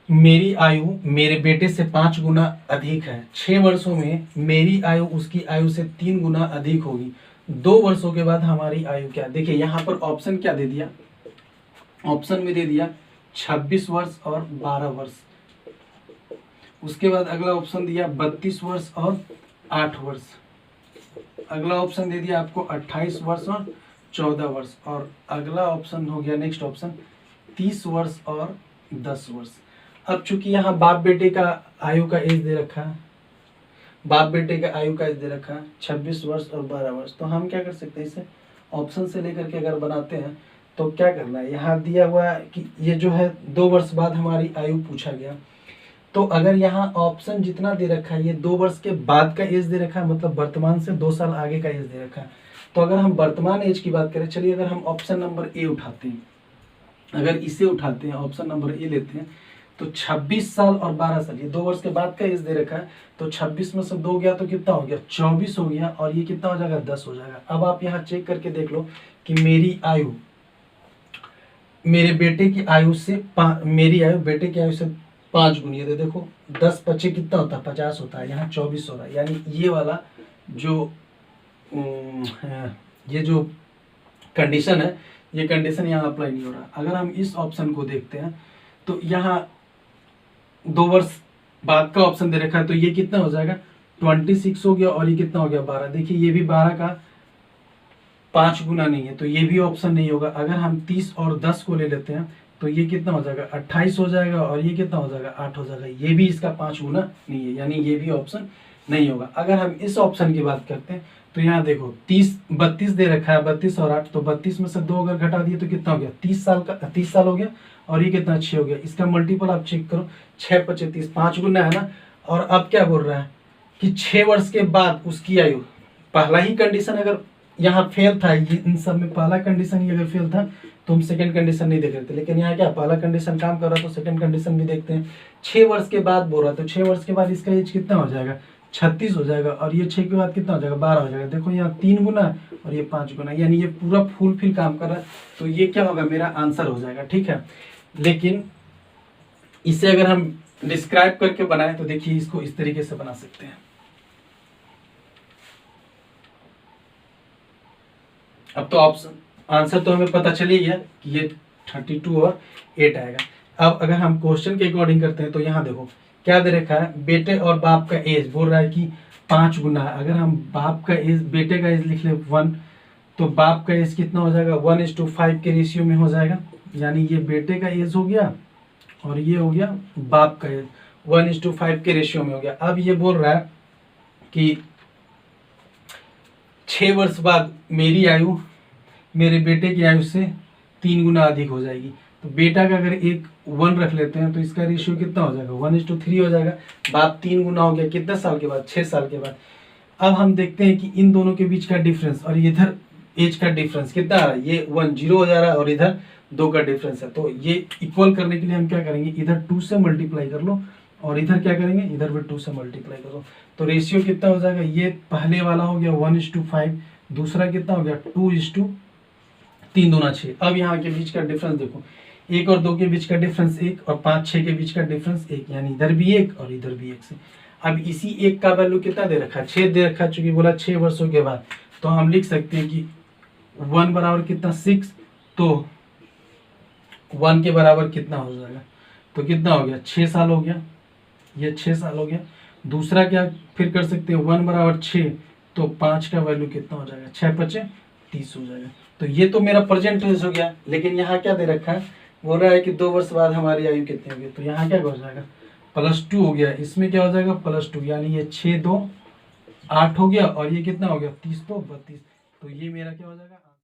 मेरी आयु मेरे बेटे से 5 गुना अधिक है। 6 वर्षों में मेरी आयु उसकी आयु से 3 गुना अधिक होगी। 2 वर्षों के बाद हमारी आयु क्या? देखिए यहाँ पर ऑप्शन क्या दे दिया, ऑप्शन में दे दिया 26 वर्ष और 12 वर्ष। उसके बाद अगला ऑप्शन दिया 32 वर्ष और 8 वर्ष। अगला ऑप्शन दे दिया आपको 28 वर्ष और 14 वर्ष। और अगला ऑप्शन हो गया, नेक्स्ट ऑप्शन 30 वर्ष और 10 वर्ष। अब चूंकि यहाँ बाप बेटे का आयु का एज दे रखा है, बाप बेटे का आयु का एज दे रखा है 26 वर्ष और 12 वर्ष, तो हम क्या कर सकते हैं, इसे ऑप्शन से लेकर के अगर बनाते हैं तो क्या करना है, यहाँ दिया हुआ है कि ये जो है 2 वर्ष बाद हमारी आयु पूछा गया। तो अगर यहाँ ऑप्शन जितना दे रखा है ये 2 वर्ष के बाद का एज दे रखा है, मतलब वर्तमान से 2 साल आगे का एज दे रखा है। तो अगर हम वर्तमान एज की बात करें, चलिए अगर हम ऑप्शन नंबर ए उठाते हैं, अगर इसे उठाते हैं, ऑप्शन नंबर ए लेते हैं, तो 26 साल और 12 साल, ये 2 वर्ष के बाद का एज दे रखा है। तो 26 में से 2 गया तो कितना हो गया, 24 हो गया, और ये कितना हो जाएगा, 10 हो जाएगा। अब आप यहाँ चेक करके देख लो कि मेरी आयु मेरे बेटे की आयु से मेरी आयु बेटे की आयु से 5 गुनी है। तो देखो 10 25 कितना होता है, 50 होता है, यहाँ 24 हो रहा है। यानी ये वाला जो ये जो कंडीशन है, ये कंडीशन यहाँ अप्लाई नहीं हो रहा। अगर हम इस ऑप्शन को देखते हैं तो यहाँ 2 वर्ष बाद का ऑप्शन दे रखा है, तो ये कितना हो जाएगा, 26 हो गया, और ये कितना हो गया, 12। देखिए ये भी 12 का 5 गुना नहीं है, तो ये भी ऑप्शन नहीं होगा। अगर हम 30 और 10 को ले लेते हैं तो ये कितना हो जाएगा, 28 हो जाएगा, और ये कितना हो जाएगा, 8 हो जाएगा। ये भी इसका 5 गुना नहीं है, यानी ये भी ऑप्शन नहीं होगा। अगर हम इस ऑप्शन की बात करते हैं तो यहाँ देखो 32 दे रखा है, 32 और 8, तो 32 में से 2 अगर घटा दिए तो कितना हो गया, 30 साल का 30 साल हो गया, और ये कितना 6 हो गया। इसका मल्टीपल आप चेक करो, 6 25 30, 5 गुना है ना। और अब क्या बोल रहा है कि 6 वर्ष के बाद उसकी आयु, पहला ही कंडीशन अगर यहाँ फेल था, ये इन सब में पहला कंडीशन ही अगर फेल था तो हम सेकंड कंडीशन नहीं देख रहे थे, लेकिन यहाँ क्या पहला कंडीशन काम कर रहा है, तो सेकंड कंडीशन भी देखते हैं। 6 वर्ष के बाद बोल रहा है, तो 6 वर्ष के बाद इसका एज कितना हो जाएगा, 36 हो जाएगा, और ये 6 के बाद कितना हो जाएगा, 12 हो जाएगा। देखो यहाँ 3 गुना और ये 5 गुना, यानी ये पूरा फुल फिल काम कर रहा है। तो ये क्या होगा, मेरा आंसर हो जाएगा, ठीक है। लेकिन इसे अगर हम डिस्क्राइब करके बनाए तो देखिए इसको इस तरीके से बना सकते हैं। अब तो ऑप्शन आंसर तो हमें पता चल ही गया कि ये 32 और 8 आएगा। अब अगर हम क्वेश्चन के अकॉर्डिंग करते हैं तो यहाँ देखो क्या दे रखा है, बेटे और बाप का एज बोल रहा है कि 5 गुना है। अगर हम बाप का एज, बेटे का एज लिख ले 1, तो बाप का एज कितना हो जाएगा, 1:5 के रेशियो में हो जाएगा। यानी ये बेटे का एज हो गया और ये हो गया बाप का एज, 1:5 के रेशियो में हो गया। अब ये बोल रहा है कि 6 वर्ष बाद मेरी आयु मेरे बेटे की आयु से 3 गुना अधिक हो जाएगी। तो बेटा का अगर 1 रख लेते हैं तो इसका रेशियो कितना हो जाएगा, 1:3 हो जाएगा। बाप 3 गुना हो गया, कितने साल के बाद, 6 साल के बाद। अब हम देखते हैं कि इन दोनों के बीच का डिफरेंस और इधर एज का डिफरेंस कितना आ रहा है, ये 1 0 हो जा रहा है और इधर 2 का डिफरेंस है। तो ये इक्वल करने के लिए हम क्या करेंगे, इधर 2 से मल्टीप्लाई कर लो और इधर क्या करेंगे, इधर भी 2 से मल्टीप्लाई करो। तो रेशियो कितना हो जाएगा, ये पहले वाला हो गया 1:5, दूसरा कितना हो गया 2:3 दूना 6। अब यहाँ के बीच का डिफरेंस देखो, 1 और 2 के बीच का डिफरेंस 1 और 5 6 के बीच का डिफरेंस 1, यानी इधर भी 1 और इधर भी 1 से। अब इसी 1 का वैल्यू कितना दे रखा है, 6 दे रखा है, चूंकि बोला 6 वर्षों के बाद। तो हम लिख सकते हैं कि 1 बराबर कितना 6, तो 1 के बराबर कितना हो जाएगा, तो कितना हो गया 6 साल हो गया, ये 6 साल हो गया। दूसरा क्या फिर कर सकते हैं, 1 बराबर 6, तो 5 का वैल्यू कितना हो जाएगा, 6 5 30 हो जाएगा। तो ये तो मेरा प्रेजेंट एज हो गया। लेकिन यहाँ क्या दे रखा है, बोल रहा है कि 2 वर्ष बाद हमारी आयु कितनी होगी। तो यहाँ क्या हो जाएगा, +2 हो गया, इसमें क्या हो जाएगा +2, यानी ये 6 2 8 हो गया, और ये कितना हो गया 30 तो 32। तो ये मेरा क्या हो जाएगा।